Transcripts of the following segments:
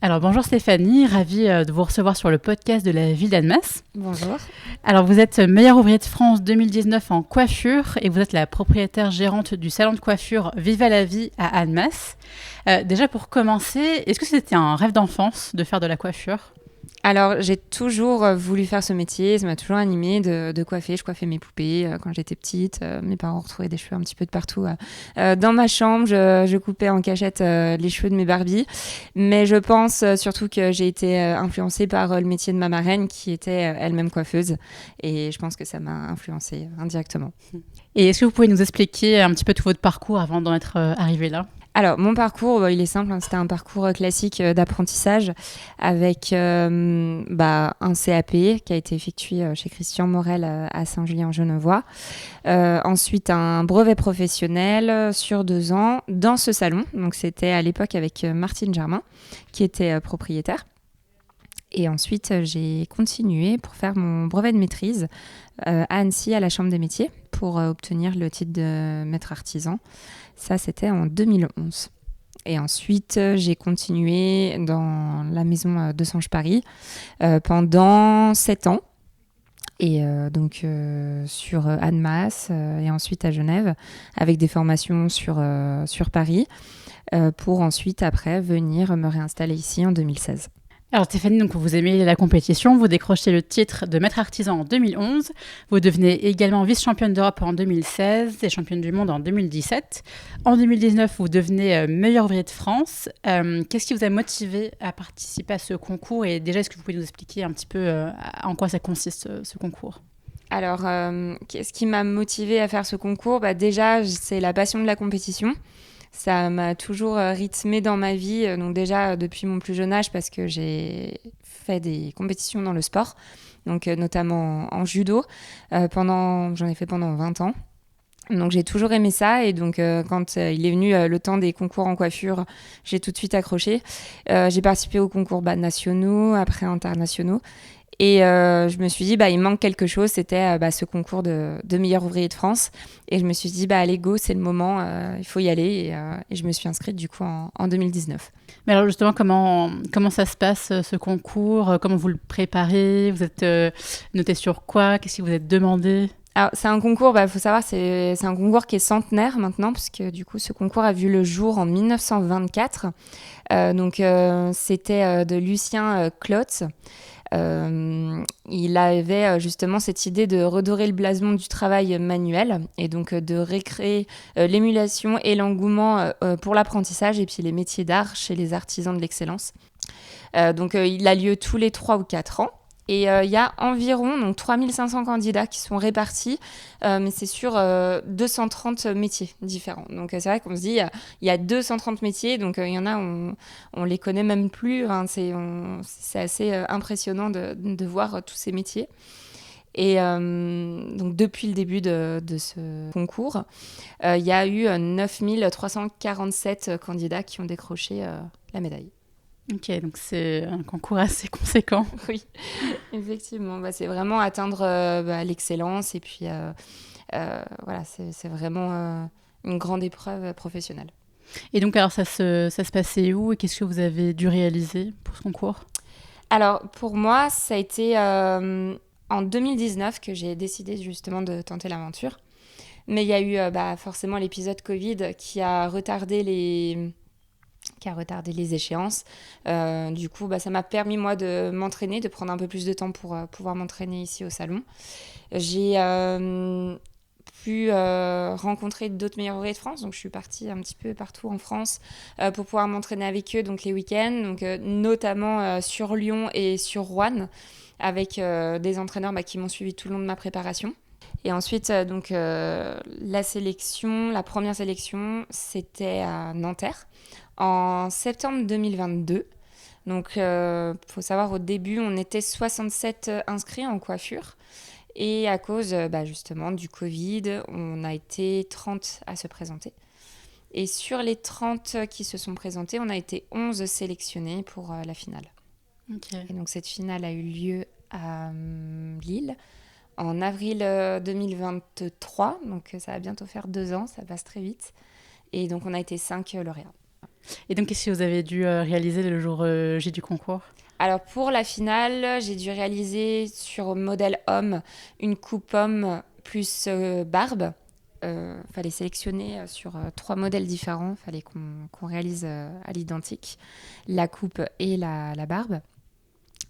Alors bonjour Stéphanie, ravie de vous recevoir sur le podcast de la ville d'Annemasse. Bonjour. Alors vous êtes meilleur ouvrier de France 2019 en coiffure et vous êtes la propriétaire gérante du salon de coiffure Viva la vie à Annemasse. Déjà pour commencer, est-ce que c'était un rêve d'enfance de faire de la coiffure ? Alors, j'ai toujours voulu faire ce métier, ça m'a toujours animée de coiffer. Je coiffais mes poupées quand j'étais petite. Mes parents retrouvaient des cheveux un petit peu de partout. Dans ma chambre, je coupais en cachette les cheveux de mes Barbies. Mais je pense surtout que j'ai été influencée par le métier de ma marraine qui était elle-même coiffeuse. Et je pense que ça m'a influencée indirectement. Et est-ce que vous pouvez nous expliquer un petit peu tout votre parcours avant d'en être arrivé là ? Alors, mon parcours, il est simple. C'était un parcours classique d'apprentissage avec un CAP qui a été effectué chez Christian Morel à Saint-Julien-en-Genevois. Ensuite, un brevet professionnel sur 2 ans dans ce salon. Donc, c'était à l'époque avec Martine Germain, qui était propriétaire. Et ensuite, j'ai continué pour faire mon brevet de maîtrise à Annecy, à la Chambre des métiers, pour obtenir le titre de maître artisan. Ça, c'était en 2011. Et ensuite, j'ai continué dans la maison de Sanche Paris pendant 7 ans. Et sur Annemasse et ensuite à Genève, avec des formations sur Paris, pour ensuite, après, venir me réinstaller ici en 2016. Alors Stéphanie, donc vous aimez la compétition, vous décrochez le titre de maître artisan en 2011, vous devenez également vice-championne d'Europe en 2016 et championne du monde en 2017. En 2019, vous devenez meilleure ouvrier de France. Qu'est-ce qui vous a motivé à participer à ce concours et déjà, est-ce que vous pouvez nous expliquer un petit peu en quoi ça consiste ce concours ? Alors, qu'est-ce qui m'a motivée à faire ce concours ? Déjà, c'est la passion de la compétition. Ça m'a toujours rythmée dans ma vie, donc déjà depuis mon plus jeune âge parce que j'ai fait des compétitions dans le sport, donc notamment en judo. J'en ai fait pendant 20 ans. Donc j'ai toujours aimé ça et donc quand il est venu le temps des concours en coiffure, j'ai tout de suite accroché. J'ai participé aux concours nationaux, après internationaux. Et je me suis dit, il manque quelque chose. C'était ce concours de meilleur ouvrier de France. Et je me suis dit, allez, go, c'est le moment, il faut y aller. Et je me suis inscrite du coup en 2019. Mais alors justement, comment ça se passe ce concours ? Comment vous le préparez ? Vous êtes noté sur quoi ? Qu'est-ce qui vous êtes demandé ? Alors, c'est un concours, faut savoir, c'est un concours qui est centenaire maintenant, parce que du coup, ce concours a vu le jour en 1924. C'était de Lucien Clotz. Il avait justement cette idée de redorer le blason du travail manuel et donc de recréer l'émulation et l'engouement pour l'apprentissage et puis les métiers d'art chez les artisans de l'excellence. Il a lieu tous les 3 ou 4 ans. Et il y a environ 3500 candidats qui sont répartis, mais c'est sur 230 métiers différents. Donc c'est vrai qu'on se dit, il y a 230 métiers, donc il y en a, on les connaît même plus. C'est assez impressionnant de voir tous ces métiers. Et donc depuis le début de ce concours, il y a eu 9347 candidats qui ont décroché la médaille. Ok, donc c'est un concours assez conséquent. Oui, effectivement. C'est vraiment atteindre l'excellence et puis c'est vraiment une grande épreuve professionnelle. Et donc alors ça se passait où et qu'est-ce que vous avez dû réaliser pour ce concours ? Alors pour moi, ça a été en 2019 que j'ai décidé justement de tenter l'aventure. Mais il y a eu forcément l'épisode Covid qui a retardé les échéances. Du coup, ça m'a permis, moi, de m'entraîner, de prendre un peu plus de temps pour pouvoir m'entraîner ici au salon. J'ai pu rencontrer d'autres meilleurs ouvriers de France. Donc, je suis partie un petit peu partout en France pour pouvoir m'entraîner avec eux donc, les week-ends, donc, notamment sur Lyon et sur Roanne, avec des entraîneurs qui m'ont suivi tout le long de ma préparation. Et ensuite, la première sélection, c'était à Nanterre, en septembre 2022. Donc, faut savoir, au début, on était 67 inscrits en coiffure. Et à cause, justement, du Covid, on a été 30 à se présenter. Et sur les 30 qui se sont présentés, on a été 11 sélectionnés pour la finale. Okay. Et donc, cette finale a eu lieu à Lille en avril 2023. Donc, ça va bientôt faire 2 ans, ça passe très vite. Et donc, on a été 5 lauréats. Et donc, qu'est-ce que vous avez dû réaliser le jour J du concours? Alors pour la finale, j'ai dû réaliser sur modèle homme une coupe homme plus barbe. Fallait sélectionner sur 3 modèles différents. Fallait qu'on réalise à l'identique la coupe et la barbe.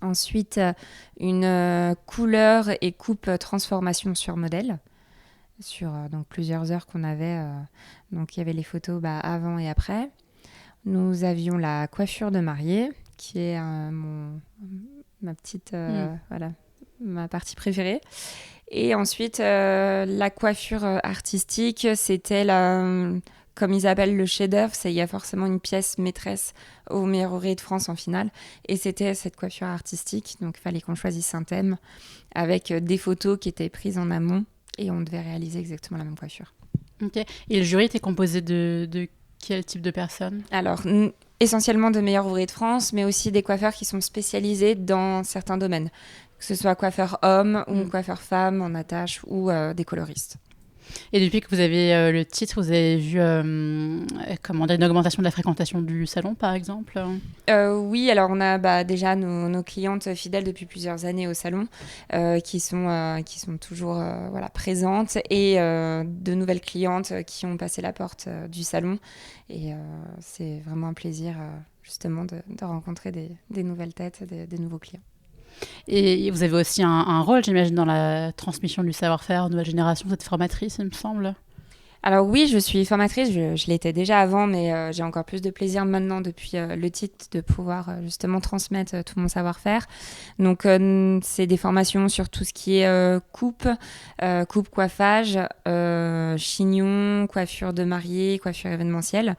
Ensuite, une couleur et coupe transformation sur modèle. Sur donc plusieurs heures qu'on avait. Donc il y avait les photos avant et après. Nous avions la coiffure de mariée, qui est ma petite, voilà, ma partie préférée. Et ensuite, la coiffure artistique, c'était comme ils appellent le chef-d'œuvre, il y a forcément une pièce maîtresse au meilleur oreiller de France en finale. Et c'était cette coiffure artistique. Donc, il fallait qu'on choisisse un thème avec des photos qui étaient prises en amont et on devait réaliser exactement la même coiffure. Ok. Et le jury était composé de quel type de personnes? Alors, essentiellement de meilleurs ouvriers de France, mais aussi des coiffeurs qui sont spécialisés dans certains domaines, que ce soit coiffeur homme ou coiffeur femme en attache ou des coloristes. Et depuis que vous avez le titre, vous avez vu comment dire, une augmentation de la fréquentation du salon, par exemple? Oui, alors on a déjà nos clientes fidèles depuis plusieurs années au salon qui sont toujours présentes et de nouvelles clientes qui ont passé la porte du salon. Et c'est vraiment un plaisir justement de rencontrer des nouvelles têtes, des nouveaux clients. Et vous avez aussi un rôle, j'imagine, dans la transmission du savoir-faire aux nouvelles générations. Vous êtes formatrice, il me semble. Alors oui, je suis formatrice, je l'étais déjà avant, mais j'ai encore plus de plaisir maintenant depuis le titre de pouvoir justement transmettre tout mon savoir-faire. Donc c'est des formations sur tout ce qui est coupe, coiffage, chignon, coiffure de mariée, coiffure événementielle.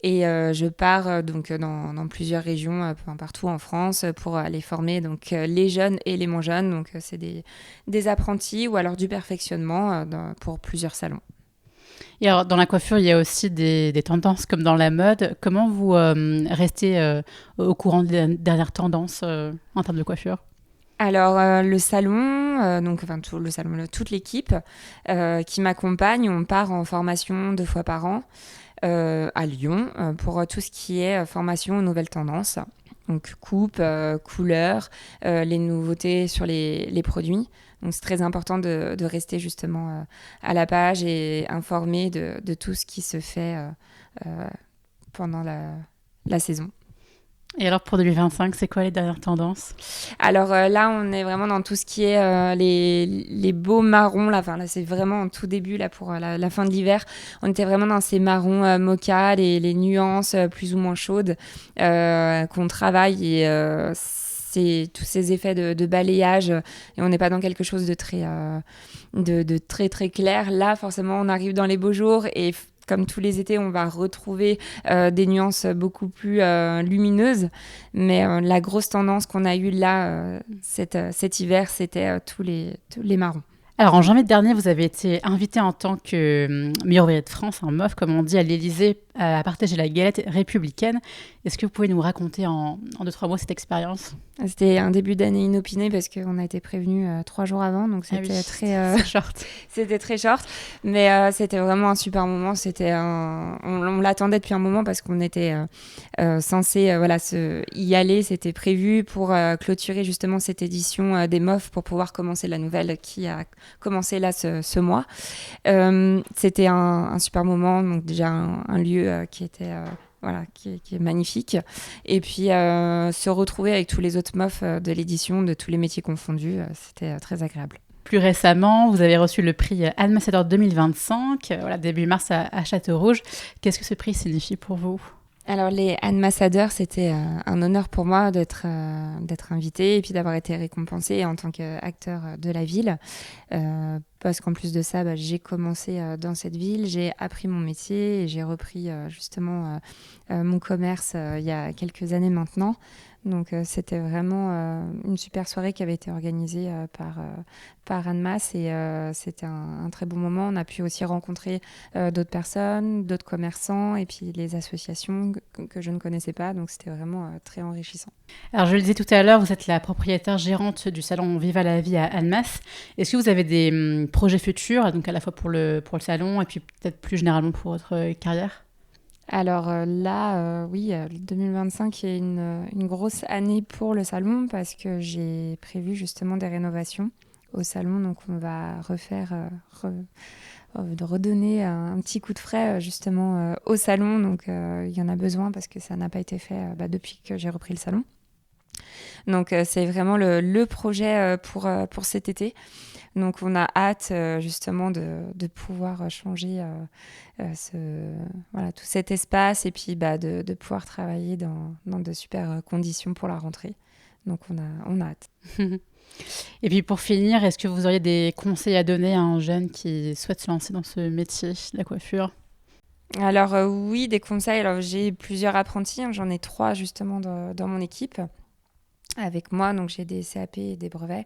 Et je pars donc dans plusieurs régions, partout en France, pour aller former donc, les jeunes et les moins jeunes. Donc c'est des apprentis ou alors du perfectionnement pour plusieurs salons. Et alors, dans la coiffure, il y a aussi des tendances comme dans la mode. Comment vous restez au courant des dernières tendances en termes de coiffure? Alors le salon, tout le salon, toute l'équipe qui m'accompagne, on part en formation 2 fois par an. À Lyon pour tout ce qui est formation aux nouvelles tendances. Donc coupe, couleur, les nouveautés sur les produits. Donc c'est très important de rester justement à la page et informé de tout ce qui se fait pendant la saison. Et alors pour 2025, c'est quoi les dernières tendances? Alors là, on est vraiment dans tout ce qui est les beaux marrons. Là, c'est vraiment en tout début là, pour la fin de l'hiver. On était vraiment dans ces marrons mocha, les nuances plus ou moins chaudes qu'on travaille et c'est tous ces effets de balayage. Et on n'est pas dans quelque chose de très, très clair. Là, forcément, on arrive dans les beaux jours et comme tous les étés, on va retrouver des nuances beaucoup plus lumineuses. Mais la grosse tendance qu'on a eue là, cet hiver, c'était tous les marrons. Alors, en janvier dernier, vous avez été invité en tant que meilleure ouvrière de France, en MOF, comme on dit, à l'Élysée, à partager la galette républicaine. Est-ce que vous pouvez nous raconter en 2-3 mots cette expérience? C'était un début d'année inopiné parce qu'on a été prévenus 3 jours avant, donc c'était très short. C'était très short, mais c'était vraiment un super moment. On l'attendait depuis un moment parce qu'on était censé y aller. C'était prévu pour clôturer justement cette édition des MOF pour pouvoir commencer la nouvelle qui a commencé là ce mois. C'était un super moment, donc déjà un lieu qui était qui est magnifique. Et puis, se retrouver avec tous les autres MOF de l'édition, de tous les métiers confondus, c'était très agréable. Plus récemment, vous avez reçu le prix Ambassadeur 2025, début mars à Châteaurouge. Qu'est-ce que ce prix signifie pour vous? Alors, les ambassadeurs, c'était un honneur pour moi d'être invitée et puis d'avoir été récompensée en tant qu'acteur de la ville. Parce qu'en plus de ça, j'ai commencé dans cette ville, j'ai appris mon métier et j'ai repris justement mon commerce il y a quelques années maintenant. Donc c'était vraiment une super soirée qui avait été organisée par Annemasse et c'était un très bon moment. On a pu aussi rencontrer d'autres personnes, d'autres commerçants et puis les associations que je ne connaissais pas. Donc c'était vraiment très enrichissant. Alors je le disais tout à l'heure, vous êtes la propriétaire gérante du salon Viva la Vie à Annemasse. Est-ce que vous avez des projets futurs, donc à la fois pour le salon et puis peut-être plus généralement pour votre carrière? Alors là, oui, 2025 est une grosse année pour le salon parce que j'ai prévu justement des rénovations au salon. Donc on va de redonner un petit coup de frais justement au salon. Donc il y en a besoin parce que ça n'a pas été fait depuis que j'ai repris le salon. Donc c'est vraiment le projet pour cet été. Donc on a hâte justement de pouvoir changer tout cet espace et puis de pouvoir travailler dans de super conditions pour la rentrée. Donc on a hâte. Et puis pour finir, est-ce que vous auriez des conseils à donner à un jeune qui souhaite se lancer dans ce métier de la coiffure? Alors oui, des conseils. Alors j'ai plusieurs apprentis, hein. J'en ai 3 justement dans mon équipe avec moi, donc j'ai des CAP et des brevets.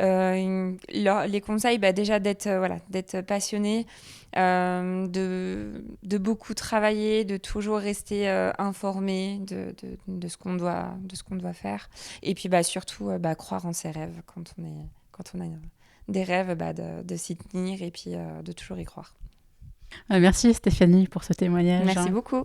Les conseils, déjà d'être passionné, de beaucoup travailler, de toujours rester informé de ce qu'on doit faire, et puis surtout croire en ses rêves quand on a des rêves, de s'y tenir et puis de toujours y croire. Merci Stéphanie pour ce témoignage. Merci beaucoup.